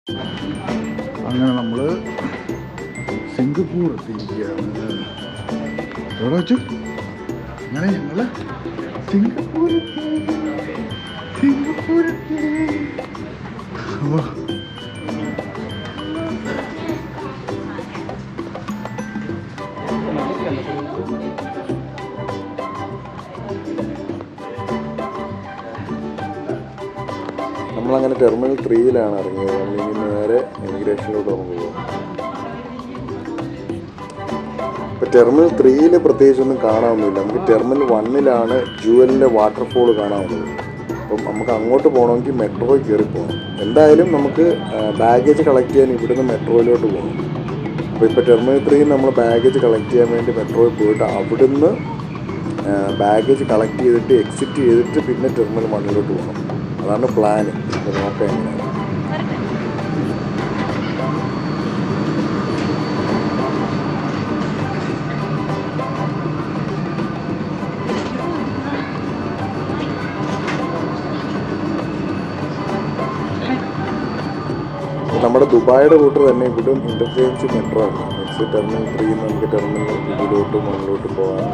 അങ്ങനെ നമ്മൾ സിംഗപ്പൂർ എത്തിയിരിക്കുകയാണ്. എവിടെ വെച്ചു അങ്ങനെ ഞങ്ങൾ സിംഗപ്പൂരെത്തി. നമ്മളങ്ങനെ ടെർമിനൽ 3-ലാണ് ഇറങ്ങിയത്. നമ്മളിനി നേരെ ഇമിഗ്രേഷനിലോട്ട് നമുക്ക് പോകാം. ഇപ്പോൾ ടെർമിനൽ 3-ൽ പ്രത്യേകിച്ചൊന്നും കാണാനൊന്നുമില്ല. നമുക്ക് ടെർമിനൽ 1-ലാണ് ജുവലിൻ്റെ വാട്ടർഫോൾ കാണാവുന്നത്. അപ്പം നമുക്ക് അങ്ങോട്ട് പോകണമെങ്കിൽ മെട്രോയിൽ കയറി പോകണം. എന്തായാലും നമുക്ക് ബാഗേജ് കളക്ട് ചെയ്യാൻ ഇവിടുന്ന് മെട്രോയിലോട്ട് പോകണം. അപ്പോൾ ഇപ്പോൾ ടെർമിനൽ 3-ൽ നമ്മൾ ബാഗേജ് കളക്ട് ചെയ്യാൻ വേണ്ടി മെട്രോയിൽ പോയിട്ട് അവിടുന്ന് ബാഗേജ് കളക്ട് ചെയ്തിട്ട് എക്സിറ്റ് ചെയ്തിട്ട് പിന്നെ ടെർമിനൽ 1-ലോട്ട് പോകണം. അതാണ് പ്ലാൻ. നോക്കാം എങ്ങനെയാണ്. നമ്മുടെ ദുബായിയുടെ റൂട്ട് തന്നെ ഇവിടും ഇൻ്റർചേഞ്ച് മെട്രോ ആണ്. നെക്സ്റ്റ് ടെർമിനൽ 3 നമുക്ക് ടെർമിനൽ 2-ലോട്ടും 1-ലോട്ടും പോകാൻ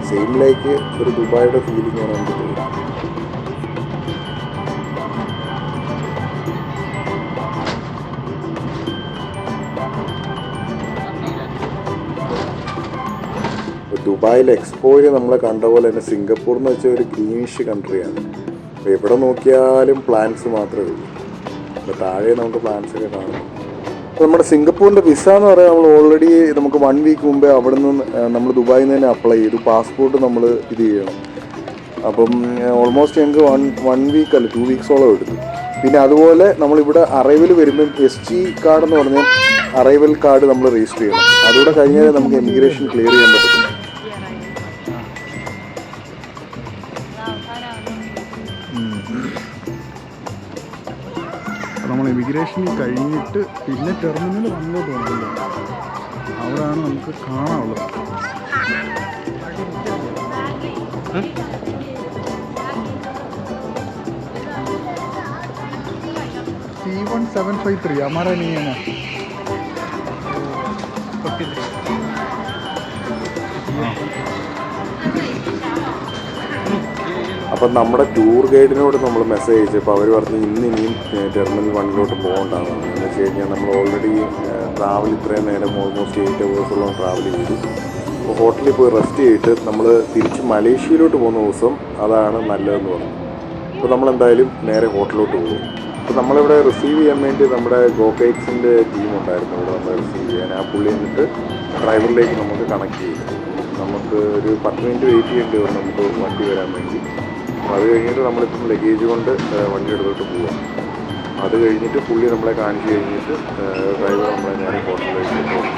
സെയിമിലേക്ക് ഒരു ദുബായിയുടെ ഫീലിംഗ് ആണ് നമുക്ക് തോന്നുന്നത്. ദുബായിൽ എക്സ്പോയിൽ നമ്മൾ കണ്ട പോലെ തന്നെ സിംഗപ്പൂർ എന്ന് വെച്ചാൽ ഒരു ഗ്രീനിഷ് കൺട്രിയാണ്. അപ്പോൾ എവിടെ നോക്കിയാലും പ്ലാന്റ്സ് മാത്രമേ ഉള്ളൂ. അപ്പോൾ താഴെ നമുക്ക് പ്ലാന്റ്സ് ഒക്കെ കാണും. അപ്പോൾ നമ്മുടെ സിംഗപ്പൂരിൻ്റെ വിസ എന്ന് പറയാൻ നമ്മൾ ഓൾറെഡി നമുക്ക് 1 വീക്ക് മുമ്പേ അവിടെ നിന്ന് നമ്മൾ ദുബായിൽ നിന്ന് തന്നെ അപ്ലൈ ചെയ്തു. പാസ്പോർട്ട് നമ്മൾ ഇത് ചെയ്യണം. അപ്പം ഓൾമോസ്റ്റ് ഞങ്ങൾക്ക് 1 വീക്ക് അല്ല 2 വീക്സോളം എടുത്തു. പിന്നെ അതുപോലെ നമ്മളിവിടെ അറൈവൽ വരുമ്പം SG കാർഡ് എന്ന് പറഞ്ഞാൽ അറൈവൽ കാർഡ് നമ്മൾ രജിസ്റ്റർ ചെയ്യണം. അതുകൂടെ കഴിഞ്ഞാൽ നമുക്ക് എമിഗ്രേഷൻ ക്ലിയർ ചെയ്യാൻ പറ്റും. നമ്മൾ ഇമിഗ്രേഷൻ കഴിഞ്ഞിട്ട് പിന്നെ ടെർമിനൽ 1-ലോട്ട് പോകണമല്ലോ. അവിടെയാണ് നമുക്ക് കാണാനുള്ളത്. C1753 हमारा नहीं है ना. അപ്പം നമ്മുടെ ടൂർ ഗൈഡിനോട് നമ്മൾ മെസ്സേജ് അയച്ചപ്പോൾ അവർ പറഞ്ഞു ഇനിയും ടെർമിനൽ 1-ലോട്ട് പോകേണ്ടതാണ്. എന്ന് വെച്ച് കഴിഞ്ഞാൽ നമ്മൾ ഓൾറെഡി ട്രാവൽ ഇത്രയും നേരം ഓൾമോസ്റ്റ് 8 ഹവേഴ്സോളം ട്രാവൽ ചെയ്തു. അപ്പോൾ ഹോട്ടലിൽ പോയി റെസ്റ്റ് ചെയ്തിട്ട് നമ്മൾ തിരിച്ച് മലേഷ്യയിലോട്ട് പോകുന്ന ദിവസം അതാണ് നല്ലതെന്ന് പറഞ്ഞു. അപ്പോൾ നമ്മളെന്തായാലും നേരെ ഹോട്ടലിലോട്ട് പോകും. അപ്പോൾ നമ്മളിവിടെ റിസീവ് ചെയ്യാൻ വേണ്ടി നമ്മുടെ ഗോകൈറ്റ്സിൻ്റെ ടീം ഉണ്ടായിരുന്നു ഇവിടെ നമ്മൾ റിസീവ് ചെയ്യാൻ. ആ പുള്ളി എന്നിട്ട് ഡ്രൈവറിലേക്ക് നമുക്ക് കണക്ട് ചെയ്യും. നമുക്ക് ഒരു 10 മിനിറ്റ് വെയിറ്റ് ചെയ്യേണ്ടി വരും നമുക്ക് വണ്ടി വരാൻ വേണ്ടി. അത് കഴിഞ്ഞിട്ട് നമ്മളിപ്പം ലഗേജ് കൊണ്ട് വണ്ടി എടുത്തിട്ട് പോവാം. അത് കഴിഞ്ഞിട്ട് പുള്ളി നമ്മളെ കാണിച്ച് കഴിഞ്ഞിട്ട് ഡ്രൈവർ നമ്മളെ നേരെ ഹോട്ടലിലേക്ക് പോകും.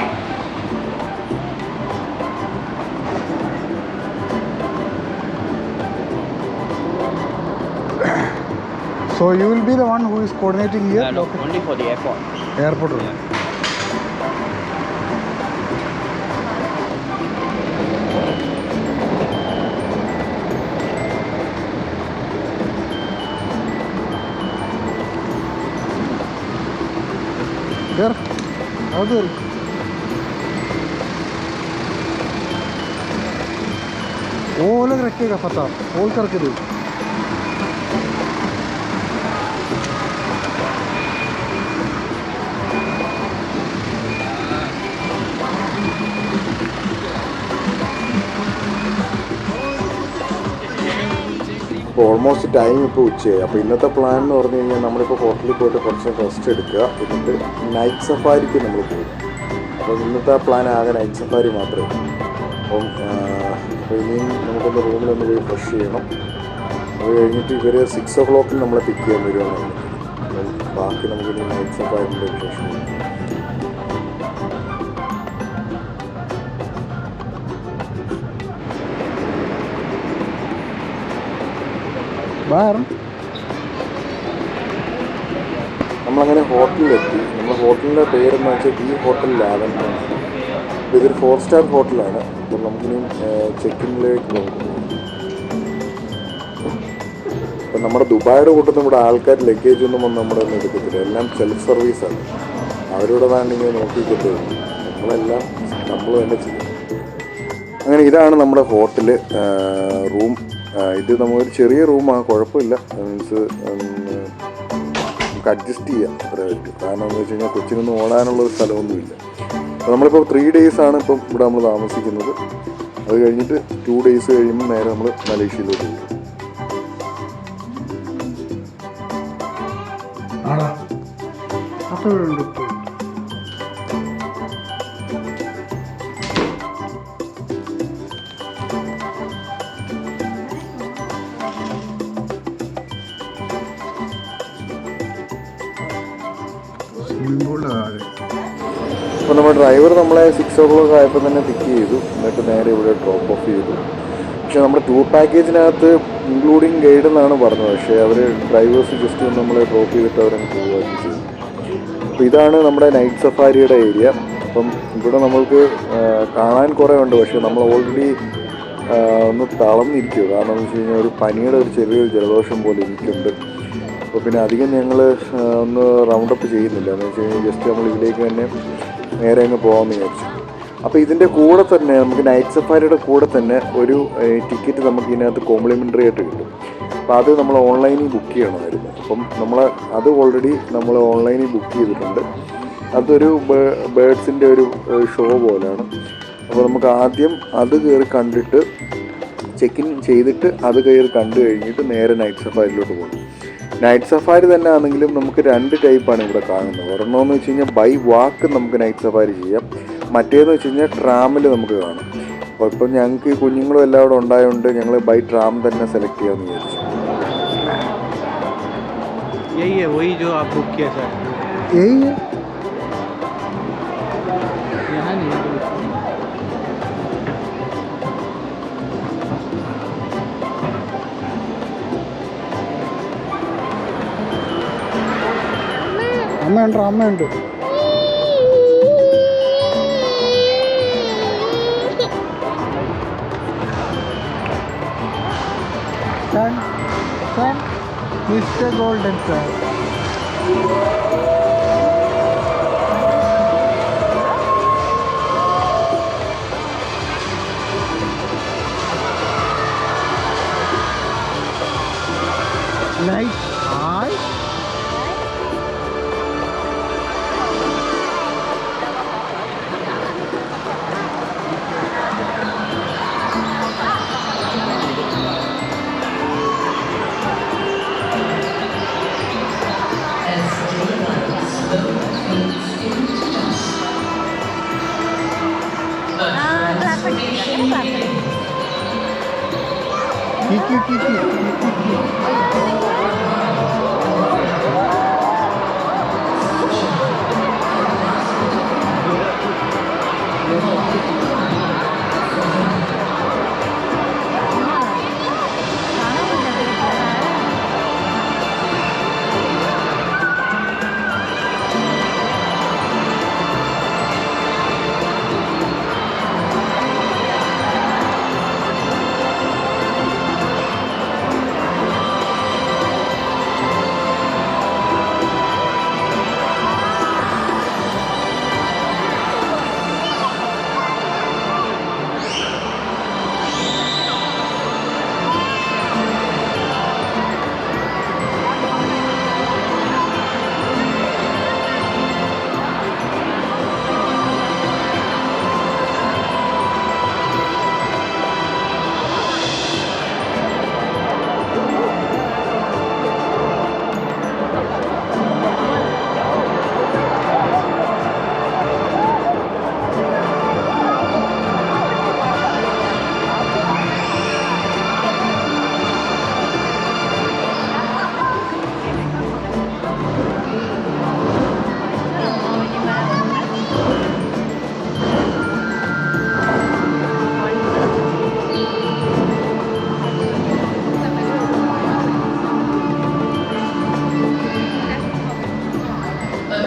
So you will be the one who is coordinating here? No, only for the airport. Airport. Yeah. There? How there? वो अलग रखेगा पता, होल करके दे. ഇപ്പോൾ ഓൾമോസ്റ്റ് ടൈം ഇപ്പോൾ ഉച്ചയായി. അപ്പോൾ ഇന്നത്തെ പ്ലാൻ എന്ന് പറഞ്ഞു കഴിഞ്ഞാൽ നമ്മളിപ്പോൾ ഹോട്ടലിൽ പോയിട്ട് കുറച്ച് റെസ്റ്റ് എടുക്കുക, എന്നിട്ട് നൈറ്റ് സഫാരിക്ക് നമ്മൾ പോകും. അപ്പോൾ ഇന്നത്തെ പ്ലാൻ ആകെ നൈറ്റ് സഫാരി മാത്രമേ ഉള്ളൂ. അപ്പം ഇനിയും നമുക്കൊന്ന് റൂമിലൊന്ന് പോയി ഫ്രഷ് ചെയ്യണം. അത് കഴിഞ്ഞിട്ട് ഇവർ 6 o'clock നമ്മളെ പിക്ക് ചെയ്യാൻ വരുവാണ്. അപ്പം ബാക്കി നമുക്കിനി നൈറ്റ് സഫാരിൻ്റെ വിശേഷം. നമ്മളങ്ങനെ ഹോട്ടലിലെത്തി. നമ്മൾ ഹോട്ടലിൻ്റെ പേരെന്ന് വെച്ചാൽ ഈ ഹോട്ടൽ ലാവൻഡർ ആണ്. ഇതൊരു 4 സ്റ്റാർ ഹോട്ടലാണ്. അപ്പോൾ നമുക്കിനി ചെക്കിങ്ങിലേക്ക് പോകും. ഇപ്പം നമ്മുടെ ദുബായുടെ കൂട്ടത്തിൽ ഇവിടെ ആൾക്കാർ ലഗേജ് ഒന്നും വന്ന് നമ്മുടെ ഒന്നും എടുക്കത്തില്ല, എല്ലാം സെൽഫ് സർവീസാണ്. അവരോട് വേണ്ടെങ്കിൽ നോക്കിക്കത്തേ ഉള്ളൂ. നമ്മൾ തന്നെ ചെയ്യും. അങ്ങനെ ഇതാണ് നമ്മുടെ ഹോട്ടല് റൂം. ഇത് നമ്മളൊരു ചെറിയ റൂമാണ്, കുഴപ്പമില്ല. മീൻസ് നമുക്ക് അഡ്ജസ്റ്റ് ചെയ്യാം അത്ര പറ്റും. കാരണം എന്ന് വെച്ച് കഴിഞ്ഞാൽ കൊച്ചിനൊന്നും ഓടാനുള്ളൊരു സ്ഥലമൊന്നുമില്ല. അപ്പോൾ നമ്മളിപ്പോൾ 3 days ആണ് ഇപ്പം ഇവിടെ നമ്മൾ താമസിക്കുന്നത്. അത് കഴിഞ്ഞിട്ട് 2 days കഴിയുമ്പോൾ നേരെ നമ്മൾ മലേഷ്യയിലോട്ട് പോകും. അപ്പോൾ നമ്മുടെ ഡ്രൈവർ നമ്മളെ 6 o'clock ആയപ്പോൾ തന്നെ പിക്ക് ചെയ്തു, എന്നിട്ട് നേരെ ഇവിടെ ഡ്രോപ്പ് ഓഫ് ചെയ്തു. പക്ഷേ നമ്മുടെ ടൂർ പാക്കേജിനകത്ത് ഇൻക്ലൂഡിങ് ഗൈഡ് എന്നാണ് പറഞ്ഞത്. പക്ഷേ അവർ ഡ്രൈവേഴ്സ് ജസ്റ്റ് ഒന്ന് നമ്മളെ ഡ്രോപ്പ് ചെയ്തിട്ട് അവരങ്ങ് പോവുകയും ചെയ്തു. അപ്പോൾ ഇതാണ് നമ്മുടെ നൈറ്റ് സഫാരിയുടെ ഏരിയ. അപ്പം ഇവിടെ നമ്മൾക്ക് കാണാൻ കുറേ ഉണ്ട്, പക്ഷേ നമ്മൾ ഓൾറെഡി ഒന്ന് തളർന്നിരിക്കും. കാരണം എന്ന് വെച്ച് കഴിഞ്ഞാൽ ഒരു പനിയുടെ ഒരു ചെറിയൊരു ജലദോഷം പോലെ എനിക്കുണ്ട്. അപ്പോൾ പിന്നെ അധികം ഞങ്ങൾ ഒന്ന് റൗണ്ടപ്പ് ചെയ്യുന്നില്ല. എന്ന് വെച്ച് കഴിഞ്ഞാൽ ജസ്റ്റ് നമ്മൾ ഇതിലേക്ക് തന്നെ നേരെ അങ്ങ് പോകാമെന്ന് വിചാരിച്ചു. അപ്പോൾ ഇതിൻ്റെ കൂടെ തന്നെ നമുക്ക് നൈറ്റ് സഫാരിയുടെ കൂടെ തന്നെ ഒരു ടിക്കറ്റ് നമുക്ക് ഇതിനകത്ത് കോംപ്ലിമെൻ്ററി ആയിട്ട് കിട്ടും. അപ്പോൾ അത് നമ്മൾ ഓൺലൈനിൽ ബുക്ക് ചെയ്യണമായിരുന്നു. അപ്പം അത് ഓൾറെഡി നമ്മൾ ഓൺലൈനിൽ ബുക്ക് ചെയ്തിട്ടുണ്ട്. അതൊരു ബേഡ്സിൻ്റെ ഒരു ഷോ പോലെയാണ്. അപ്പോൾ നമുക്ക് ആദ്യം അത് കയറി കണ്ടിട്ട് ചെക്ക് ഇൻ ചെയ്തിട്ട് അത് കയറി കണ്ടു കഴിഞ്ഞിട്ട് നേരെ നൈറ്റ് സഫാരിയിലോട്ട് പോകണം. നൈറ്റ് സഫാരി തന്നെ ആണെങ്കിലും നമുക്ക് 2 ടൈപ്പാണ് ഇവിടെ കാണുന്നത്. ഒരെണ്ണമെന്ന് വെച്ച് കഴിഞ്ഞാൽ ബൈ വാക്ക് നമുക്ക് നൈറ്റ് സഫാരി ചെയ്യാം, മറ്റേന്ന് വെച്ച് കഴിഞ്ഞാൽ ട്രാമിൽ നമുക്ക് കാണാം. അപ്പോൾ ഇപ്പം ഞങ്ങൾക്ക് ഈ കുഞ്ഞുങ്ങളും എല്ലാം അവിടെ ഉണ്ടായതുകൊണ്ട് ഞങ്ങൾ ബൈ ട്രാം തന്നെ സെലക്ട് ചെയ്യാമെന്ന് വിചാരിച്ചു. അമ്മയുണ്ട്. Mister golden sir. Nice. Hi. Kiki.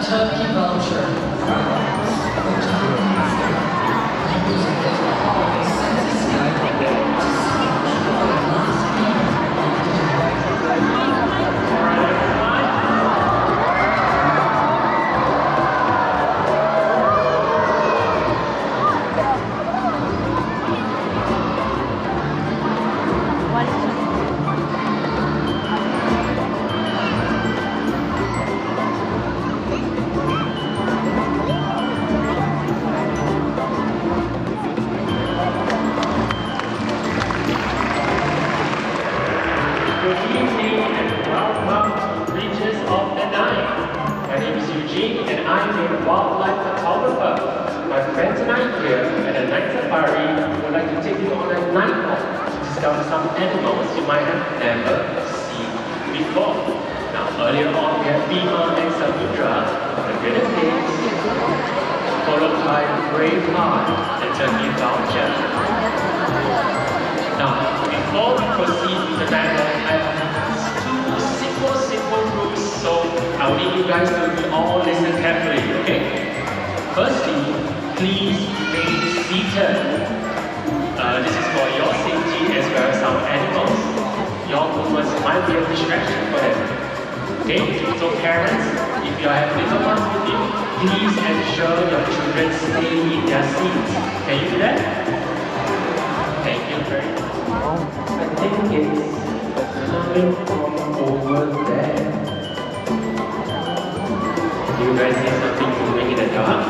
Turkey vulture. Eugene and I'm a wildlife photographer. My friends and I here at the Night Safari would like to take you on a night walk to discover some animals you might have never seen before. Now earlier on we had Bima and Samudra, the Grenadiers, followed by Braveheart and Turkey Vulture. Now, before we proceed with the night walk, I have two simple rules, so I will need you guys to all listen carefully, okay? Firstly, please remain seated. This is for your safety as well as our animals. Your movements might be a distraction for them. Okay? So parents, if you have little ones with you, please ensure your children stay in their seats. Can you do that? Thank you very much. I think it's coming from over there. Do you guys see something moving in the dark?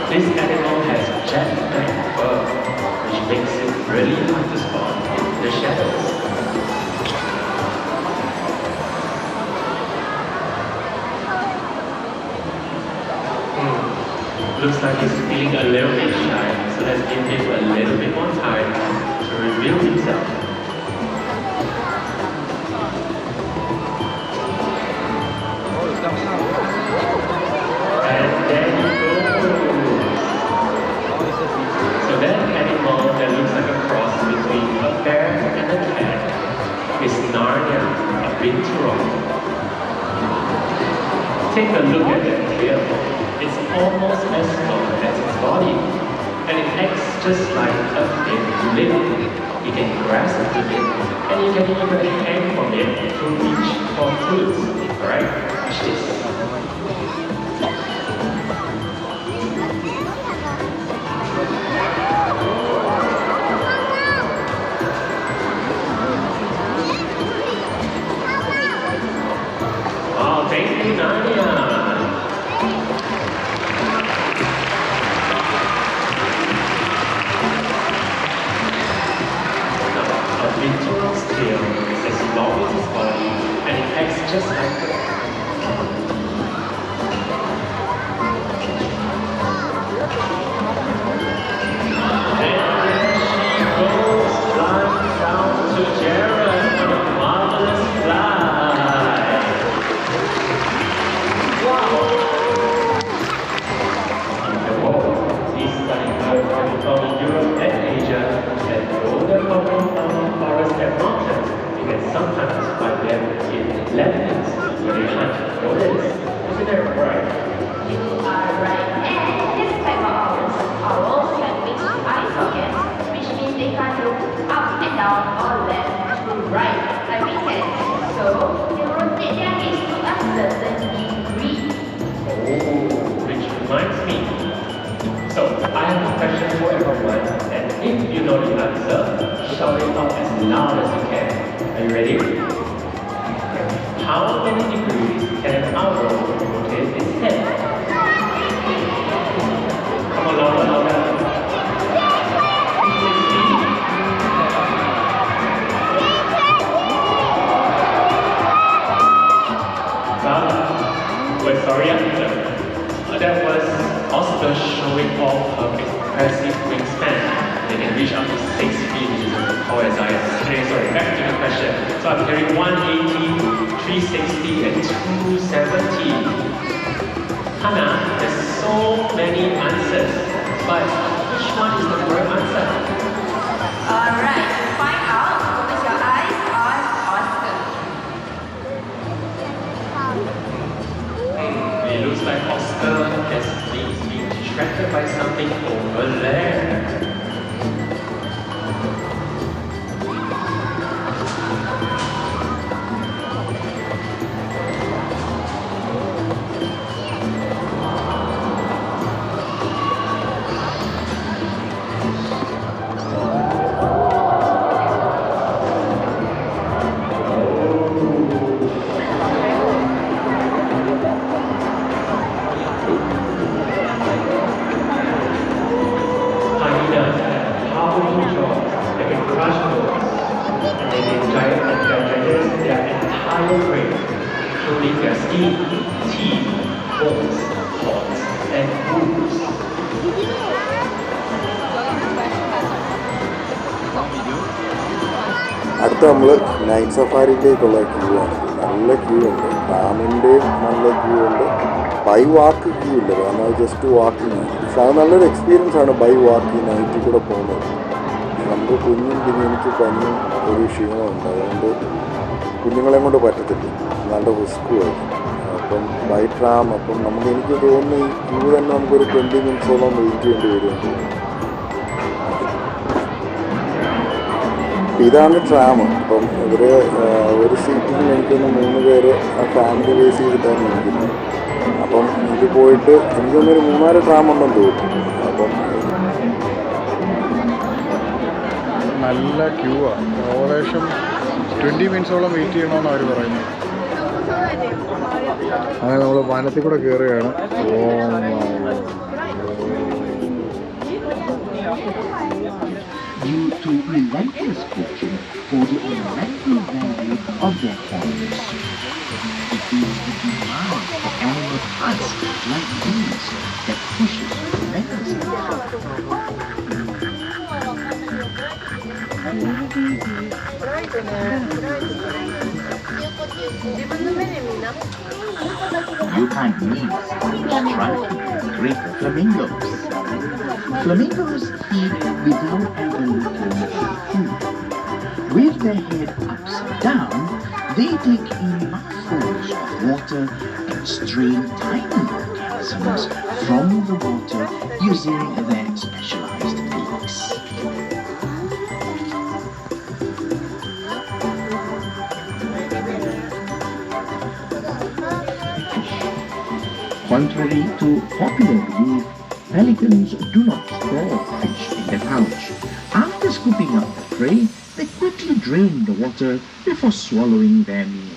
This animal has jet black fur, which makes it really hard to spot in the shadows. Looks like he's feeling a little bit shy, so let's give him a little bit more time to reveal himself. And there he goes. So that animal that looks like a cross between a bear and a cat is Narnia, a binturong. Take a look at that tail. It's almost as long as its body, and it acts just like a thin limb. You can grasp the limb, and you can even hang from it to reach for fruits. Alright? Watch this. Oh, thank you, Narnia. Binturong's tail is as long as his body, and it acts just like a and there she goes, flying down to Jared on a marvelous flight. Wow! Whoa, he's studying birds coming from Europe and Asia, and though they're coming from forests and mountains, you can sometimes find them in labyrinths where they hunt rodents. Isn't that right? You are right. And this type of owls can reach eye sockets, which means they can look up and down or left to right like we can. So they rotate their heads to a certain degree. Oh, which reminds me. So, I have a question for everyone, and if you know the answer, shout it out as loud as you can. Are you ready? How many degrees can an owl rotate its head? Come on, louder, louder. 60? Wait, sorry, that was Oscar showing off her impressive wingspan. They can reach up to 6 feet, which is as tall as I am. Okay, sorry, back to the question. So I'm hearing 180, 360, and 270. Hannah, there's so many answers, but which one is the correct answer? Alright, to find out, focus your eyes on Oscar. It looks like Oscar has been distracted by something over there. steam, tea, boats, pots, and booze. അടുത്ത നമ്മൾ night സഫാരിയിലേക്കുള്ള Q ആണ്. നല്ല Q ഉണ്ട്, ഡാമിൻ്റെയും നല്ല Q ഉണ്ട്. By walk Q ഇല്ല, കാരണം അത് ജസ്റ്റ് വാക്കിങ് ആണ്. പക്ഷെ അത് നല്ലൊരു എക്സ്പീരിയൻസ് ആണ് ബൈ വാക്കിങ് നൈറ്റിൽ കൂടെ പോകുന്നത്. നമുക്ക് കുഞ്ഞും പിന്നെ എനിക്ക് പനിയും ഒരു ക്ഷീണമുണ്ട്, അതുകൊണ്ട് കുഞ്ഞുങ്ങളെയും കൊണ്ട് പറ്റത്തില്ല, നല്ല റിസ്ക്കുമായിരുന്നു. അപ്പം ബൈ ട്രാം, അപ്പം എനിക്ക് തോന്നുന്നു ഈ ക്യൂ തന്നെ നമുക്കൊരു 20 മിനിറ്റ്സോളം വെയിറ്റ് ചെയ്യേണ്ടി വരുമെന്ന്. ഇതാണ് ട്രാം. അപ്പം ഇവർ ഒരു സീറ്റിൽ എനിക്കൊന്ന് 3 പേര് ഫാമിലി ബേസ് ചെയ്തിട്ടാണ് ഇരിക്കുന്നത്. അപ്പം ഇത് പോയിട്ട് എനിക്കൊന്നൊരു 3-4 ട്രാം ഉണ്ടെന്ന് തോന്നുന്നു. അപ്പം നല്ല ക്യൂ ആണ്, ഏകദേശം 20 മിനിറ്റ്സോളം വെയിറ്റ് ചെയ്യണമെന്ന് അവർ പറയുന്നത്. അങ്ങനെ നമ്മൾ വനത്തിൽ കൂടെ കയറുകയാണ്. Due to relentless poaching for the ornamental value of their horns. It is the demand for animal parts like these that pushes relentlessly. You can't miss striking great flamingos. Flamingos feed without ever looking for food. With their head upside down, they take in mouthfuls of water and strain tiny organisms from the water using their specialized beaks. Contrary to popular belief, pelicans do not store fish in their pouch. After scooping up the prey, they quickly drain the water before swallowing their meal.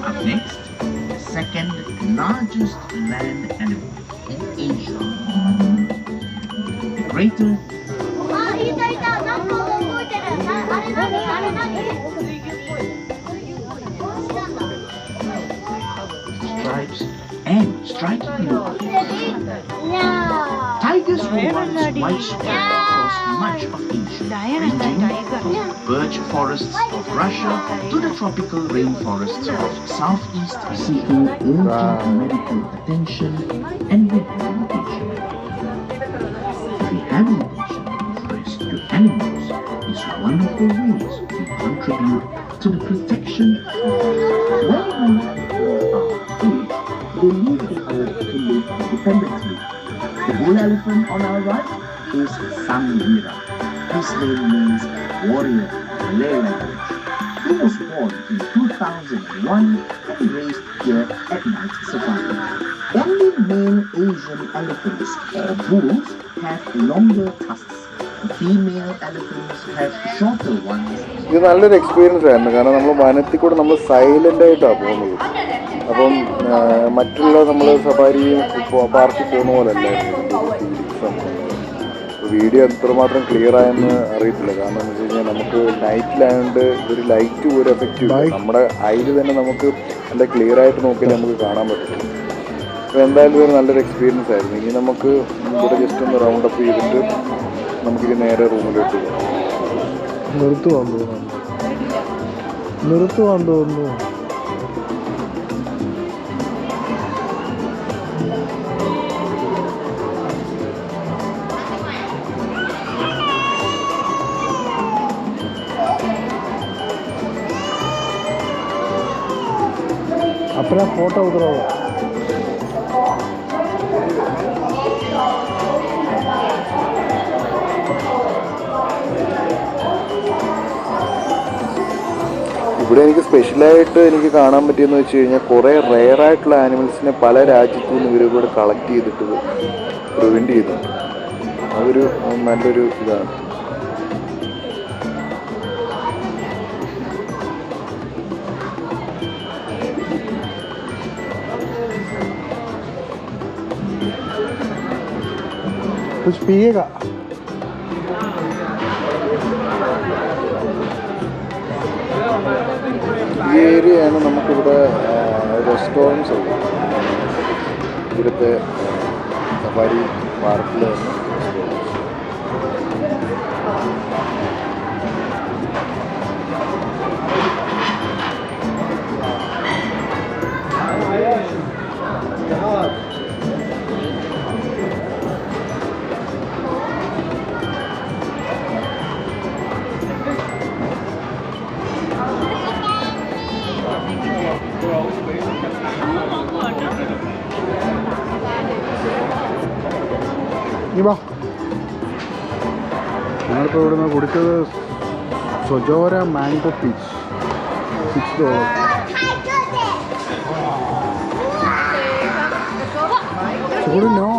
Up next, the second largest land animal in Asia, the greater stripes and striking look. Tigers were once widespread across much of Asia, ranging from birch forests of Russia to the tropical rainforests of Southeast Asia, seeking urgent medical attention and rehabilitation. Rehabilitation of rescued animals is one of the ways we contribute to the protection of well-known animals. They need the earth to live independently. The bull elephant on our right is Samira. His name means warrior in Malay language. He was born in 2001 and raised here at Night Safari. Only male Asian elephants or bulls have longer tusks. The female elephants have shorter ones. ഇത് നല്ലൊരു experience ആയിരുന്നു, കാരണം നമ്മൾ വനത്തിൽ കൂടെ നമ്മൾ silent ആയിട്ടാണ് പോകുന്നത്. അപ്പം മറ്റുള്ള നമ്മൾ സഫാരി പാർക്കിൽ പോകുന്ന പോലെ അല്ലായിരുന്നു. വീഡിയോ എത്രമാത്രം ക്ലിയർ ആയെന്ന് അറിയത്തില്ല, കാരണം എന്ന് വെച്ച് കഴിഞ്ഞാൽ നമുക്ക് നൈറ്റിലായതുകൊണ്ട് ഒരു ലൈറ്റ് ഒരു എഫക്റ്റ് ഇല്ല. നമ്മുടെ ഐയിൽ തന്നെ നമുക്ക് നല്ല ക്ലിയർ ആയിട്ട് നോക്കിയാൽ നമുക്ക് കാണാൻ പറ്റും. അപ്പോൾ എന്തായാലും ഇതൊരു നല്ലൊരു എക്സ്പീരിയൻസ് ആയിരുന്നു. ഇനി നമുക്ക് ഇവിടെ ജസ്റ്റ് ഒന്ന് റൗണ്ട് അപ്പ് ചെയ്തിട്ട് നമുക്കിത് നേരെ റൂമിലോട്ട് പോകാം. നിർത്തുവാൻ തോന്നുന്നു. अपना फोटो उतरो. ഇവിടെ എനിക്ക് സ്പെഷ്യലായിട്ട് എനിക്ക് കാണാൻ പറ്റിയെന്ന് വെച്ച് കഴിഞ്ഞാൽ കുറേ റെയറായിട്ടുള്ള ആനിമൽസിനെ പല രാജ്യത്തു നിന്ന് ഇവർ കൂടെ കളക്ട് ചെയ്തിട്ട് പ്രിവെൻറ്റ് ചെയ്യുന്നുണ്ട്. അതൊരു നല്ലൊരു ഇതാണ്. कुछ पिएगा? ഈ ഏരിയയാണ് നമുക്കിവിടെ റെസ്റ്റോറൻറ്റ്സ് ഉള്ളത്. ഇവിടുത്തെ സഫാരി പാർക്കിൽ നീ വാ. ഞങ്ങളിപ്പോൾ ഇവിടുന്ന് കുടിച്ചത് സൊജോര മാംഗോ പീച്ച് $6. ചൂടിനോ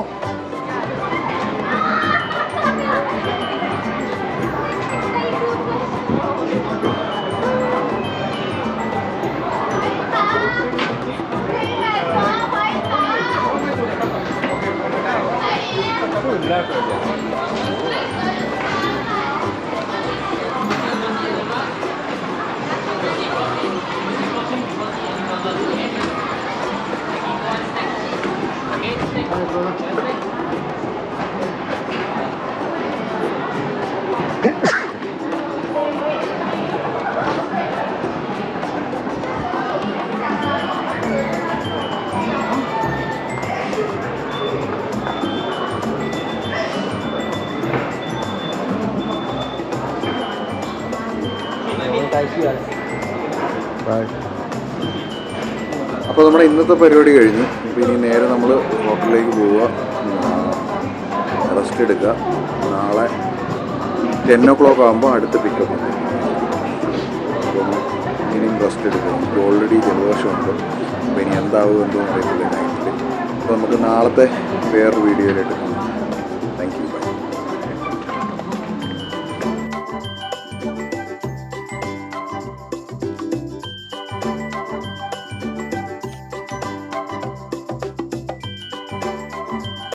അപ്പോൾ നമ്മുടെ ഇന്നത്തെ പരിപാടി കഴിഞ്ഞു. ഇപ്പോൾ ഇനി നേരെ നമ്മൾ ഹോട്ടലിലേക്ക് പോവുക, റെസ്റ്റ് എടുക്കുക. നാളെ 10 o'clock ആകുമ്പോൾ അടുത്ത പിക്കപ്പ് ഉണ്ട്. അപ്പം ഇനിയും റെസ്റ്റ് എടുക്കുക. നമുക്ക് ഓൾറെഡി ജലദോഷമുണ്ട്. അപ്പോൾ ഇനി എന്താവും എന്തോ അറിയത്തില്ല നൈറ്റിൽ. അപ്പോൾ നമുക്ക് നാളത്തെ വേറൊരു വീഡിയോയിലായിട്ട്